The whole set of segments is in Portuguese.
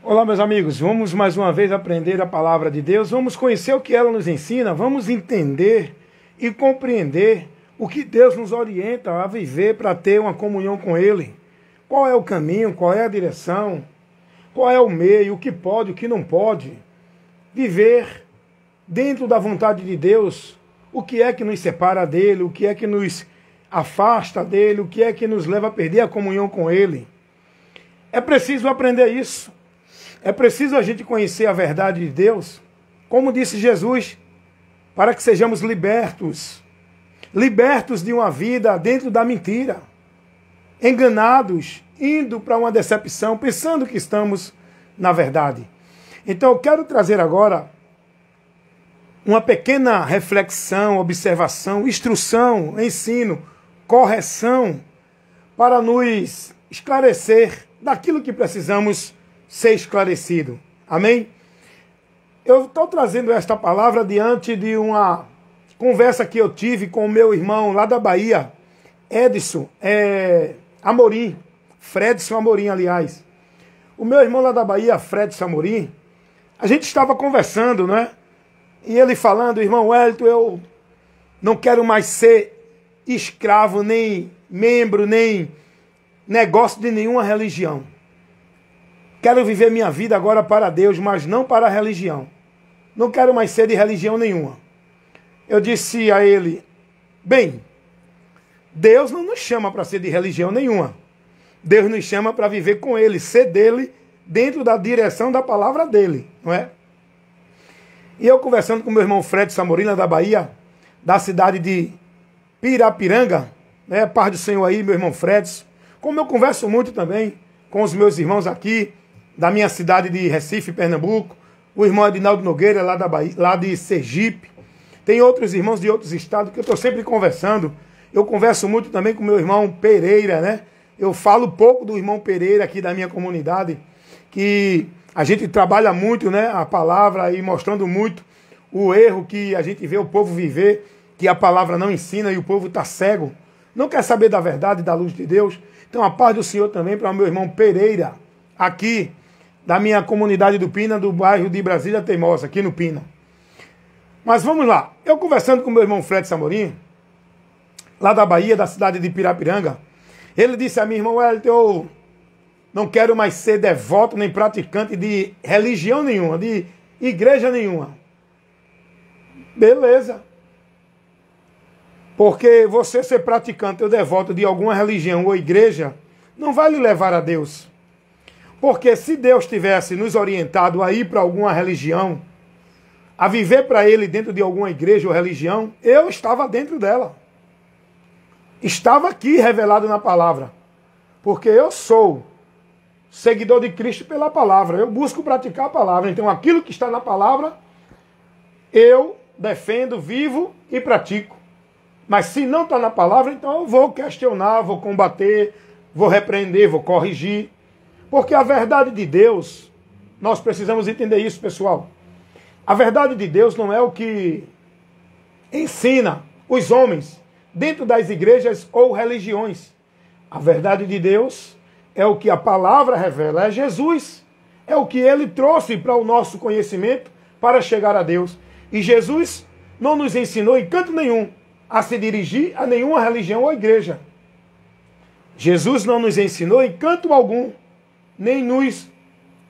Olá, meus amigos, vamos mais uma vez aprender a palavra de Deus, vamos conhecer o que ela nos ensina, vamos entender e compreender o que Deus nos orienta a viver para ter uma comunhão com Ele. Qual é o caminho, qual é a direção, qual é o meio, o que pode, o que não pode. Viver dentro da vontade de Deus, o que é que nos separa dEle, o que é que nos afasta dEle, o que é que nos leva a perder a comunhão com Ele. É preciso aprender isso. É preciso a gente conhecer a verdade de Deus, como disse Jesus, para que sejamos libertos. Libertos de uma vida dentro da mentira. Enganados, indo para uma decepção, pensando que estamos na verdade. Então eu quero trazer agora uma pequena reflexão, observação, instrução, ensino, correção, para nos esclarecer daquilo que precisamos ser esclarecido. Amém? Eu estou trazendo esta palavra diante de uma conversa que eu tive com o meu irmão lá da Bahia, Edson Amorim, Fredson Amorim, aliás. O meu irmão lá da Bahia, Fredson Amorim, a gente estava conversando, né? E ele falando, irmão Wellington, eu não quero mais ser escravo, nem membro, nem negócio de nenhuma religião. Quero viver minha vida agora para Deus, mas não para a religião. Não quero mais ser de religião nenhuma. Eu disse a ele, bem, Deus não nos chama para ser de religião nenhuma. Deus nos chama para viver com Ele, ser dele, dentro da direção da palavra dele, não é? E eu conversando com meu irmão Fred Samorina, da Bahia, da cidade de Pirapiranga, né? Paz do Senhor aí, meu irmão Fred. Como eu converso muito também com os meus irmãos aqui, da minha cidade de Recife, Pernambuco, o irmão Adinaldo Nogueira, lá da Bahia, lá de Sergipe. Tem outros irmãos de outros estados que eu estou sempre conversando. Eu converso muito também com meu irmão Pereira, né? Eu falo pouco do irmão Pereira aqui da minha comunidade, que a gente trabalha muito, né? A palavra e mostrando muito o erro que a gente vê o povo viver, que a palavra não ensina e o povo está cego. Não quer saber da verdade, da luz de Deus. Então a paz do Senhor também para o meu irmão Pereira, aqui da minha comunidade do Pina, do bairro de Brasília Teimosa, aqui no Pina. Mas vamos lá. Eu conversando com meu irmão Fred Samorim, lá da Bahia, da cidade de Pirapiranga, ele disse a mim, irmão Wellington, eu não quero mais ser devoto nem praticante de religião nenhuma, de igreja nenhuma. Beleza. Porque você ser praticante ou devoto de alguma religião ou igreja não vai lhe levar a Deus. Porque se Deus tivesse nos orientado a ir para alguma religião, a viver para Ele dentro de alguma igreja ou religião, eu estava dentro dela. Estava aqui revelado na palavra. Porque eu sou seguidor de Cristo pela palavra. Eu busco praticar a palavra. Então aquilo que está na palavra, eu defendo, vivo e pratico. Mas se não está na palavra, então eu vou questionar, vou combater, vou repreender, vou corrigir. Porque a verdade de Deus, nós precisamos entender isso, pessoal. A verdade de Deus não é o que ensina os homens dentro das igrejas ou religiões. A verdade de Deus é o que a palavra revela, é Jesus. É o que Ele trouxe para o nosso conhecimento para chegar a Deus. E Jesus não nos ensinou em canto nenhum a se dirigir a nenhuma religião ou igreja. Jesus não nos ensinou em canto algum, nem nos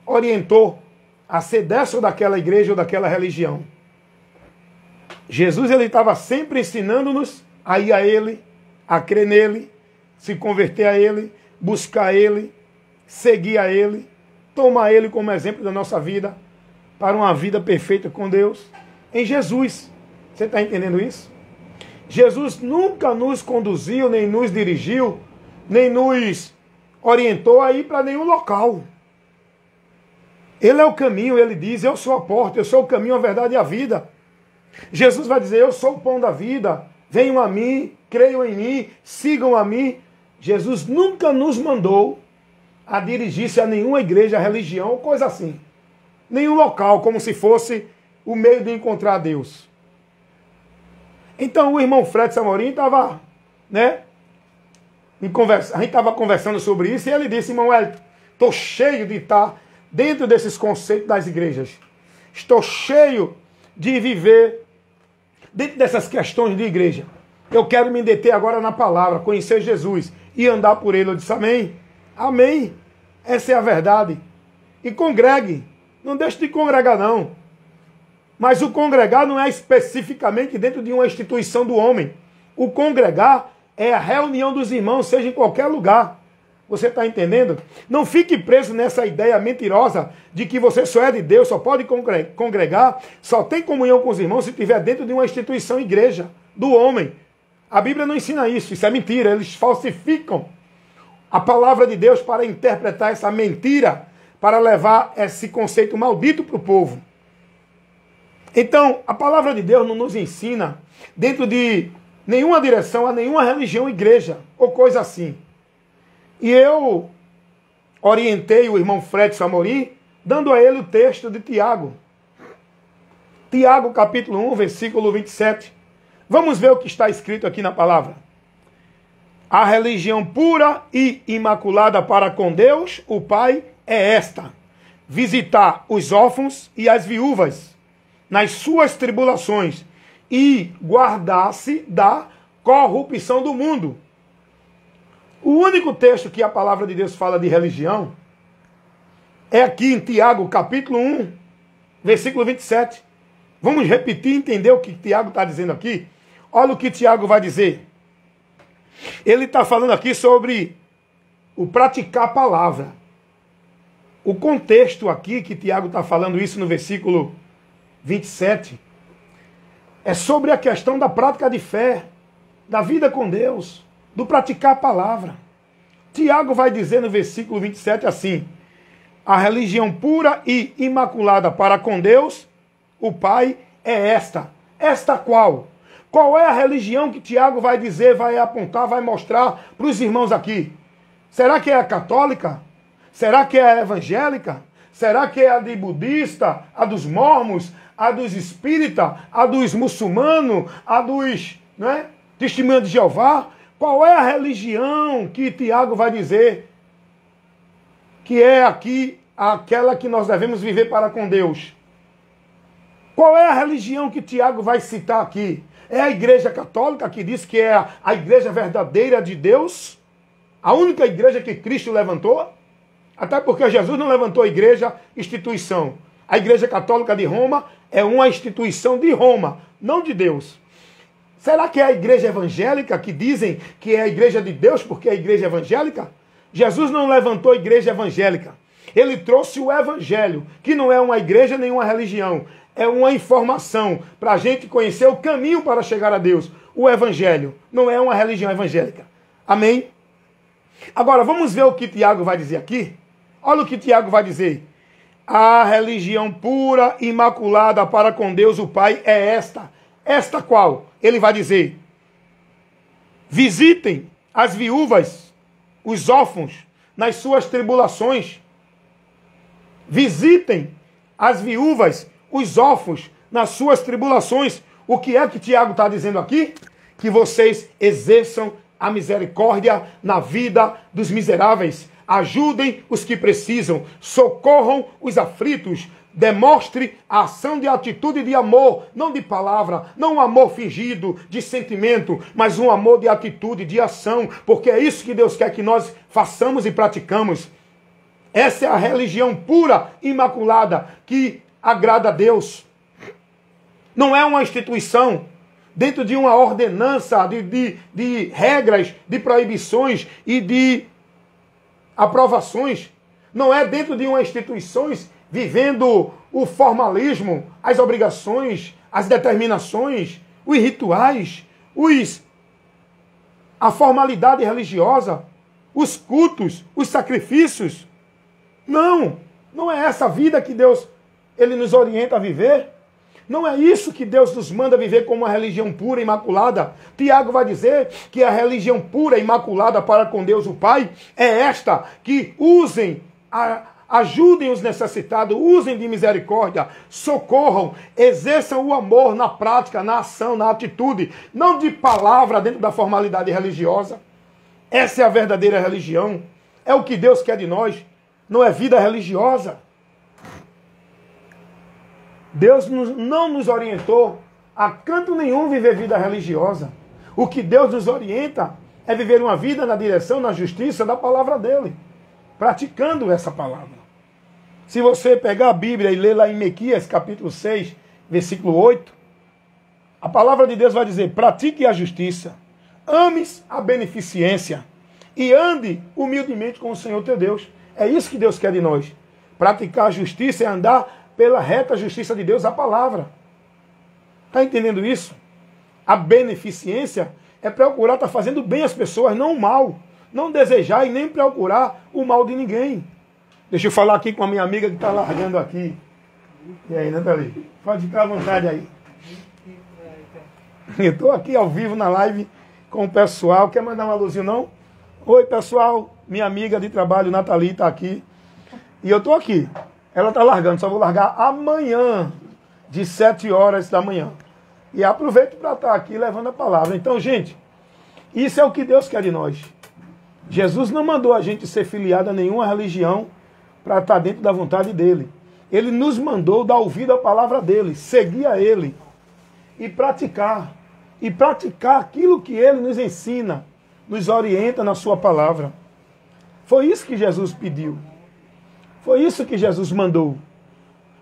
orientou a ser dessa ou daquela igreja ou daquela religião. Jesus ele estava sempre ensinando-nos a ir a Ele, a crer nele, se converter a Ele, buscar Ele, seguir a Ele, tomar Ele como exemplo da nossa vida, para uma vida perfeita com Deus, em Jesus. Você está entendendo isso? Jesus nunca nos conduziu, nem nos dirigiu, nem nos orientou a ir para nenhum local. Ele é o caminho, ele diz, eu sou a porta, eu sou o caminho, a verdade e a vida. Jesus vai dizer, eu sou o pão da vida, venham a mim, creiam em mim, sigam a mim. Jesus nunca nos mandou a dirigir-se a nenhuma igreja, religião ou coisa assim. Nenhum local, como se fosse o meio de encontrar Deus. Então o irmão Fred Samorim estava, né? A gente estava conversando sobre isso e ele disse, irmão Wellington, estou cheio de estar dentro desses conceitos das igrejas. Estou cheio de viver dentro dessas questões de igreja. Eu quero me deter agora na palavra, conhecer Jesus e andar por ele. Eu disse amém. Amém. Essa é a verdade. E congregue. Não deixe de congregar, não. Mas o congregar não é especificamente dentro de uma instituição do homem. O congregar é a reunião dos irmãos, seja em qualquer lugar. Você está entendendo? Não fique preso nessa ideia mentirosa de que você só é de Deus, só pode congregar, só tem comunhão com os irmãos se estiver dentro de uma instituição, igreja, do homem. A Bíblia não ensina isso, isso é mentira. Eles falsificam a palavra de Deus para interpretar essa mentira, para levar esse conceito maldito para o povo. Então, a palavra de Deus não nos ensina dentro de nenhuma direção a nenhuma religião, igreja, ou coisa assim. E eu orientei o irmão Fred Amorim, dando a ele o texto de Tiago. Tiago, capítulo 1, versículo 27. Vamos ver o que está escrito aqui na palavra. A religião pura e imaculada para com Deus, o Pai, é esta: visitar os órfãos e as viúvas nas suas tribulações e guardar-se da corrupção do mundo. O único texto que a palavra de Deus fala de religião é aqui em Tiago, capítulo 1, versículo 27. Vamos repetir e entender o que Tiago está dizendo aqui? Olha o que Tiago vai dizer. Ele está falando aqui sobre o praticar a palavra. O contexto aqui que Tiago está falando isso no versículo 27 é sobre a questão da prática de fé, da vida com Deus, do praticar a palavra. Tiago vai dizer no versículo 27 assim: a religião pura e imaculada para com Deus, o Pai, é esta. Esta qual? Qual é a religião que Tiago vai dizer, vai apontar, vai mostrar para os irmãos aqui? Será que é a católica? Será que é a evangélica? Será que é a de budista, a dos mormons, a dos espíritas, a dos muçulmanos, a dos testemunhas de Jeová? Qual é a religião que Tiago vai dizer que é aqui aquela que nós devemos viver para com Deus? Qual é a religião que Tiago vai citar aqui? É a Igreja Católica, que diz que é a igreja verdadeira de Deus? A única igreja que Cristo levantou? Até porque Jesus não levantou a igreja, instituição. A Igreja Católica de Roma é uma instituição de Roma, não de Deus. Será que é a igreja evangélica que dizem que é a igreja de Deus porque é a igreja evangélica? Jesus não levantou a igreja evangélica. Ele trouxe o evangelho, que não é uma igreja nem uma religião. É uma informação para a gente conhecer o caminho para chegar a Deus. O evangelho não é uma religião evangélica. Amém? Agora, vamos ver o que Tiago vai dizer aqui. Olha o que Tiago vai dizer. A religião pura, imaculada para com Deus, o Pai, é esta. Esta qual? Ele vai dizer: visitem as viúvas, os órfãos, nas suas tribulações. Visitem as viúvas, os órfãos, nas suas tribulações. O que é que Tiago está dizendo aqui? Que vocês exerçam a misericórdia na vida dos miseráveis. Ajudem os que precisam, socorram os aflitos, demonstre a ação de atitude de amor, não de palavra, não um amor fingido, de sentimento, mas um amor de atitude, de ação, porque é isso que Deus quer que nós façamos e praticamos. Essa é a religião pura, imaculada, que agrada a Deus. Não é uma instituição dentro de uma ordenança de regras, de proibições e de aprovações. Não é dentro de uma instituição vivendo o formalismo, as obrigações, as determinações, os rituais, a formalidade religiosa, os cultos, os sacrifícios. Não, não é essa vida que Deus ele nos orienta a viver. Não é isso que Deus nos manda viver como uma religião pura, imaculada. Tiago vai dizer que a religião pura, imaculada para com Deus o Pai é esta, que ajudem os necessitados, usem de misericórdia, socorram, exerçam o amor na prática, na ação, na atitude, não de palavra dentro da formalidade religiosa. Essa é a verdadeira religião. É o que Deus quer de nós. Não é vida religiosa. Deus não nos orientou a canto nenhum viver vida religiosa. O que Deus nos orienta é viver uma vida na direção, na justiça da palavra dele, praticando essa palavra. Se você pegar a Bíblia e ler lá em Miqueias, capítulo 6, versículo 8, a palavra de Deus vai dizer: pratique a justiça, ames a beneficência e ande humildemente com o Senhor teu Deus. É isso que Deus quer de nós. Praticar a justiça é andar pela reta justiça de Deus, a palavra. Está entendendo isso? A beneficência é procurar estar fazendo bem às pessoas, não o mal. Não desejar e nem procurar o mal de ninguém. Deixa eu falar aqui com a minha amiga que está largando aqui. E aí, Nathalie? Pode ficar à vontade aí. Eu estou aqui ao vivo na live com o pessoal. Quer mandar uma luzinha, não? Oi, pessoal. Minha amiga de trabalho, Nathalie, está aqui. E eu estou aqui. Ela está largando. Só vou largar amanhã, de 7 horas da manhã. E aproveito para estar aqui levando a palavra. Então, gente, isso é o que Deus quer de nós. Jesus não mandou a gente ser filiado a nenhuma religião para estar dentro da vontade dele. Ele nos mandou dar ouvido à palavra dele, seguir a ele e praticar. E praticar aquilo que ele nos ensina, nos orienta na sua palavra. Foi isso que Jesus pediu. Foi isso que Jesus mandou.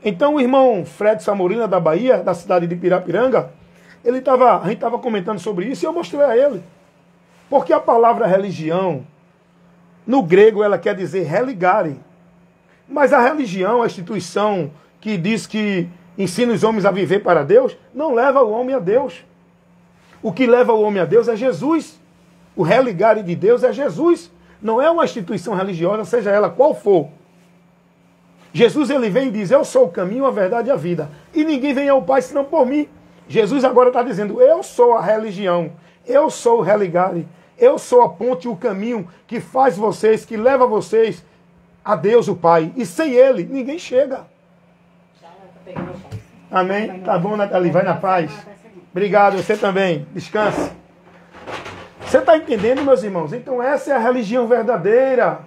Então o irmão Fred Samorina da Bahia, da cidade de Pirapiranga, a gente estava comentando sobre isso e eu mostrei a ele. Porque a palavra religião, no grego ela quer dizer religare. Mas a religião, a instituição que diz que ensina os homens a viver para Deus, não leva o homem a Deus. O que leva o homem a Deus é Jesus. O religare de Deus é Jesus. Não é uma instituição religiosa, seja ela qual for. Jesus ele vem e diz: eu sou o caminho, a verdade e a vida. E ninguém vem ao Pai senão por mim. Jesus agora está dizendo: eu sou a religião. Eu sou o religare. Eu sou a ponte e o caminho que faz vocês, que leva vocês a Deus o Pai. E sem ele, ninguém chega. Amém? Tá bom, Nathalie? Vai na paz. Obrigado, você também. Descanse. Você está entendendo, meus irmãos? Então essa é a religião verdadeira.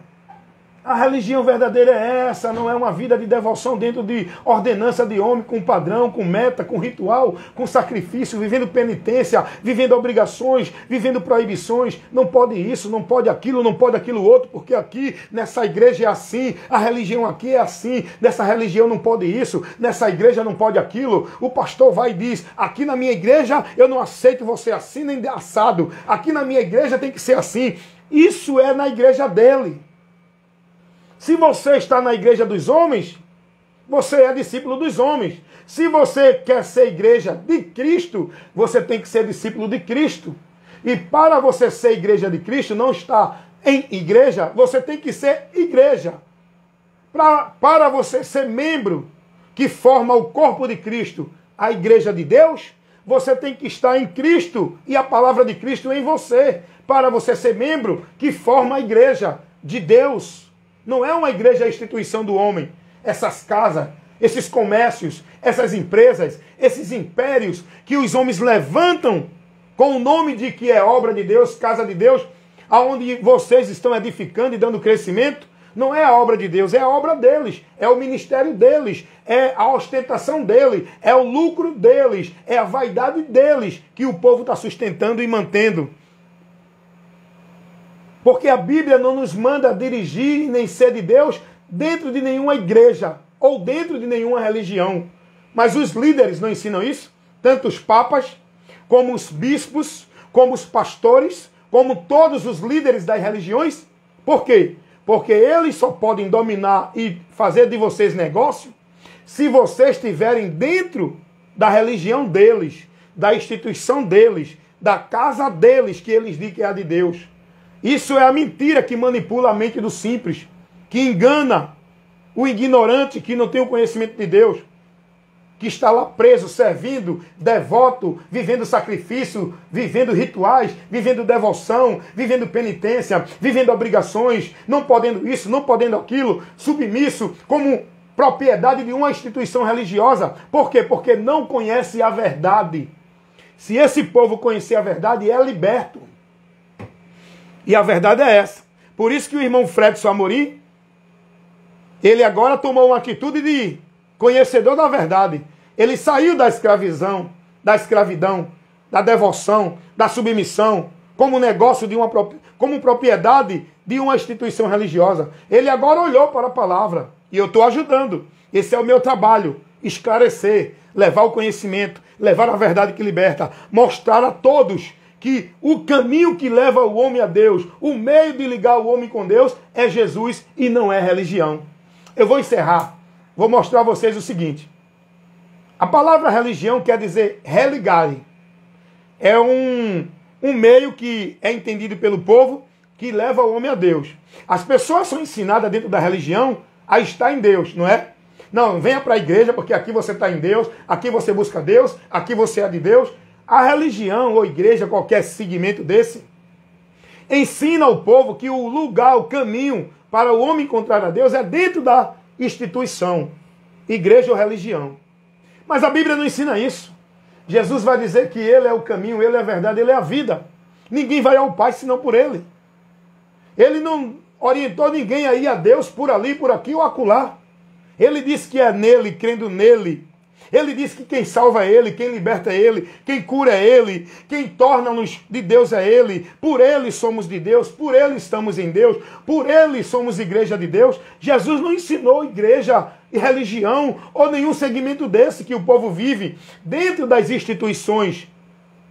A religião verdadeira é essa, não é uma vida de devoção dentro de ordenança de homem, com padrão, com meta, com ritual, com sacrifício, vivendo penitência, vivendo obrigações, vivendo proibições. Não pode isso, não pode aquilo outro, porque aqui nessa igreja é assim, a religião aqui é assim, nessa religião não pode isso, nessa igreja não pode aquilo. O pastor vai e diz: aqui na minha igreja eu não aceito você assim nem assado, aqui na minha igreja tem que ser assim. Isso é na igreja dele. Se você está na igreja dos homens, você é discípulo dos homens. Se você quer ser igreja de Cristo, você tem que ser discípulo de Cristo. E para você ser igreja de Cristo, não estar em igreja, você tem que ser igreja. Para você ser membro que forma o corpo de Cristo, a igreja de Deus, você tem que estar em Cristo e a palavra de Cristo em você. Para você ser membro que forma a igreja de Deus. Não é uma igreja a instituição do homem. Essas casas, esses comércios, essas empresas, esses impérios que os homens levantam com o nome de que é obra de Deus, casa de Deus, aonde vocês estão edificando e dando crescimento, não é a obra de Deus, é a obra deles, é o ministério deles, é a ostentação deles, é o lucro deles, é a vaidade deles que o povo está sustentando e mantendo. Porque a Bíblia não nos manda dirigir nem ser de Deus dentro de nenhuma igreja ou dentro de nenhuma religião. Mas os líderes não ensinam isso? Tanto os papas, como os bispos, como os pastores, como todos os líderes das religiões. Por quê? Porque eles só podem dominar e fazer de vocês negócio se vocês estiverem dentro da religião deles, da instituição deles, da casa deles, que eles dizem que é a de Deus. Isso é a mentira que manipula a mente do simples, que engana o ignorante que não tem o conhecimento de Deus, que está lá preso, servindo, devoto, vivendo sacrifício, vivendo rituais, vivendo devoção, vivendo penitência, vivendo obrigações, não podendo isso, não podendo aquilo, submisso como propriedade de uma instituição religiosa. Por quê? Porque não conhece a verdade. Se esse povo conhecer a verdade, é liberto. E a verdade é essa. Por isso que o irmão Fredson Amorim, ele agora tomou uma atitude de conhecedor da verdade. Ele saiu da escravidão, da devoção, da submissão, como negócio como propriedade de uma instituição religiosa. Ele agora olhou para a palavra e eu estou ajudando. Esse é o meu trabalho, esclarecer, levar o conhecimento, levar a verdade que liberta, mostrar a todos que o caminho que leva o homem a Deus, o meio de ligar o homem com Deus é Jesus e não é religião. Eu vou encerrar, vou mostrar a vocês o seguinte. A palavra religião quer dizer religare. É um meio que é entendido pelo povo que leva o homem a Deus. As pessoas são ensinadas dentro da religião a estar em Deus, não é? Não, venha para a igreja porque aqui você está em Deus, aqui você busca Deus, aqui você é de Deus. A religião ou igreja, qualquer segmento desse, ensina ao povo que o lugar, o caminho para o homem encontrar a Deus é dentro da instituição, igreja ou religião. Mas a Bíblia não ensina isso. Jesus vai dizer que Ele é o caminho, Ele é a verdade, Ele é a vida. Ninguém vai ao Pai senão por Ele. Ele não orientou ninguém a ir a Deus por ali, por aqui ou acolá. Ele disse que é nele, crendo nele. Ele disse que quem salva é Ele, quem liberta é Ele, quem cura é Ele, quem torna-nos de Deus é Ele. Por Ele somos de Deus, por Ele estamos em Deus, por Ele somos igreja de Deus. Jesus não ensinou igreja e religião ou nenhum segmento desse que o povo vive dentro das instituições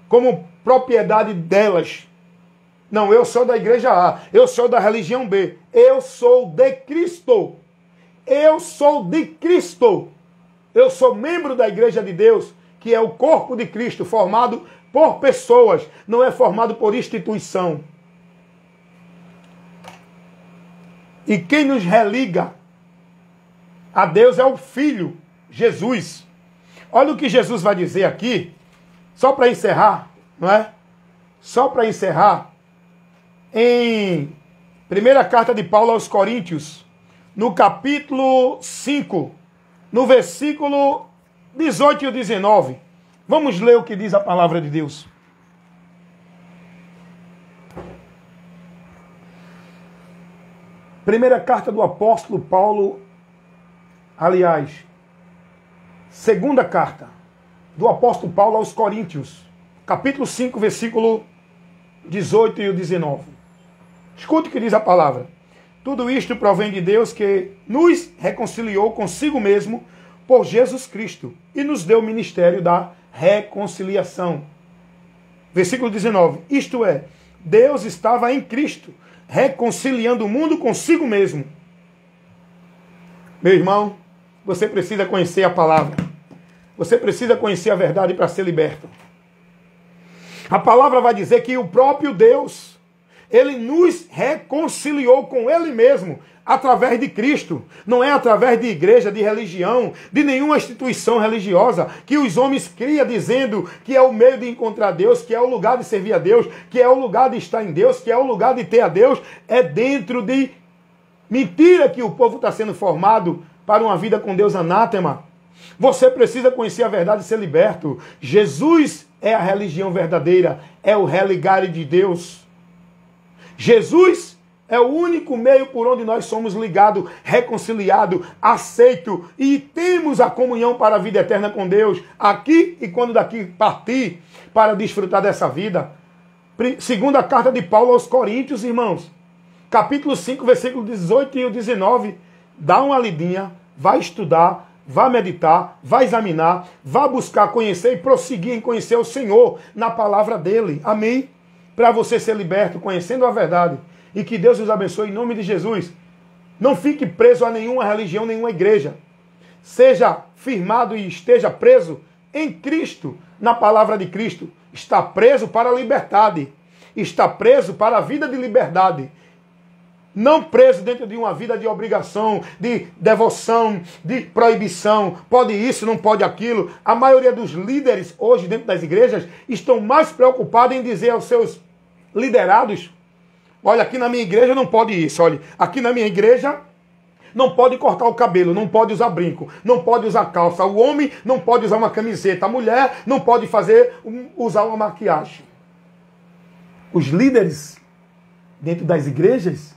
como propriedade delas. Não, eu sou da igreja A, eu sou da religião B, eu sou de Cristo. Eu sou de Cristo. Eu sou membro da igreja de Deus, que é o corpo de Cristo, formado por pessoas, não é formado por instituição. E quem nos religa a Deus é o Filho, Jesus. Olha o que Jesus vai dizer aqui, só para encerrar, não é? Só para encerrar, em primeira carta de Paulo aos Coríntios, no capítulo 5, no versículo 18 e 19. Vamos ler o que diz a palavra de Deus. Primeira carta do apóstolo Paulo, aliás, segunda carta do apóstolo Paulo aos Coríntios, capítulo 5, versículo 18 e 19. Escute o que diz a palavra. Tudo isto provém de Deus que nos reconciliou consigo mesmo por Jesus Cristo e nos deu o ministério da reconciliação. Versículo 19. Isto é, Deus estava em Cristo, reconciliando o mundo consigo mesmo. Meu irmão, você precisa conhecer a palavra. Você precisa conhecer a verdade para ser liberto. A palavra vai dizer que o próprio Deus, Ele nos reconciliou com Ele mesmo, através de Cristo. Não é através de igreja, de religião, de nenhuma instituição religiosa, que os homens criam dizendo que é o meio de encontrar Deus, que é o lugar de servir a Deus, que é o lugar de estar em Deus, que é o lugar de ter a Deus. É dentro de mentira que o povo está sendo formado para uma vida com Deus anátema. Você precisa conhecer a verdade e ser liberto. Jesus é a religião verdadeira, é o religare de Deus. Jesus é o único meio por onde nós somos ligados, reconciliados, aceitos e temos a comunhão para a vida eterna com Deus, aqui e quando daqui partir, para desfrutar dessa vida. Segunda carta de Paulo aos Coríntios, irmãos, capítulo 5, versículo 18 e 19, dá uma lidinha, vai estudar, vai meditar, vai examinar, vai buscar conhecer e prosseguir em conhecer o Senhor na palavra dele. Amém? Para você ser liberto, conhecendo a verdade. E que Deus os abençoe em nome de Jesus. Não fique preso a nenhuma religião, nenhuma igreja. Seja firmado e esteja preso em Cristo, na palavra de Cristo. Está preso para a liberdade. Está preso para a vida de liberdade. Não preso dentro de uma vida de obrigação, de devoção, de proibição. Pode isso, não pode aquilo. A maioria dos líderes hoje dentro das igrejas estão mais preocupados em dizer aos seus liderados: olha, aqui na minha igreja não pode isso. Olha, aqui na minha igreja não pode cortar o cabelo, não pode usar brinco, não pode usar calça. O homem não pode usar uma camiseta. A mulher não pode usar uma maquiagem. Os líderes dentro das igrejas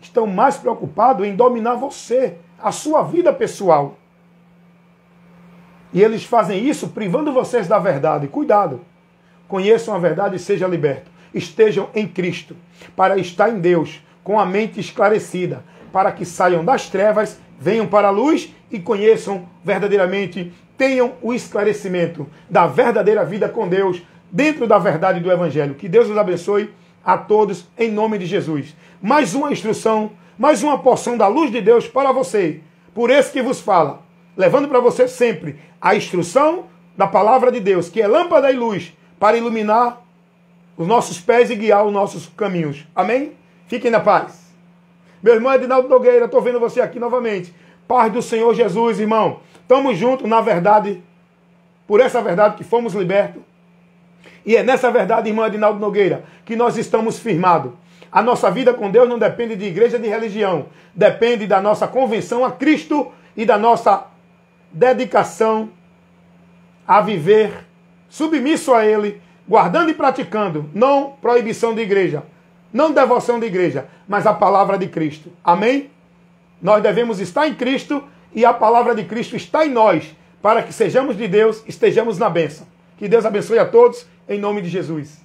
estão mais preocupados em dominar você, a sua vida pessoal. E eles fazem isso privando vocês da verdade. Cuidado. Conheçam a verdade e sejam libertos. Estejam em Cristo, para estar em Deus, com a mente esclarecida, para que saiam das trevas, venham para a luz e conheçam verdadeiramente, tenham o esclarecimento da verdadeira vida com Deus, dentro da verdade do Evangelho. Que Deus os abençoe a todos, em nome de Jesus. Mais uma instrução, mais uma porção da luz de Deus para você, por esse que vos fala, levando para você sempre a instrução da palavra de Deus, que é lâmpada e luz, para iluminar os nossos pés e guiar os nossos caminhos. Amém? Fiquem na paz. Meu irmão Edinaldo Nogueira, estou vendo você aqui novamente. Paz do Senhor Jesus, irmão. Estamos juntos na verdade, por essa verdade que fomos libertos. E é nessa verdade, irmão Edinaldo Nogueira, que nós estamos firmados. A nossa vida com Deus não depende de igreja, de religião. Depende da nossa convenção a Cristo e da nossa dedicação a viver submisso a Ele, guardando e praticando, não proibição de igreja, não devoção de igreja, mas a palavra de Cristo. Amém? Nós devemos estar em Cristo e a palavra de Cristo está em nós, para que sejamos de Deus, estejamos na bênção. Que Deus abençoe a todos, em nome de Jesus.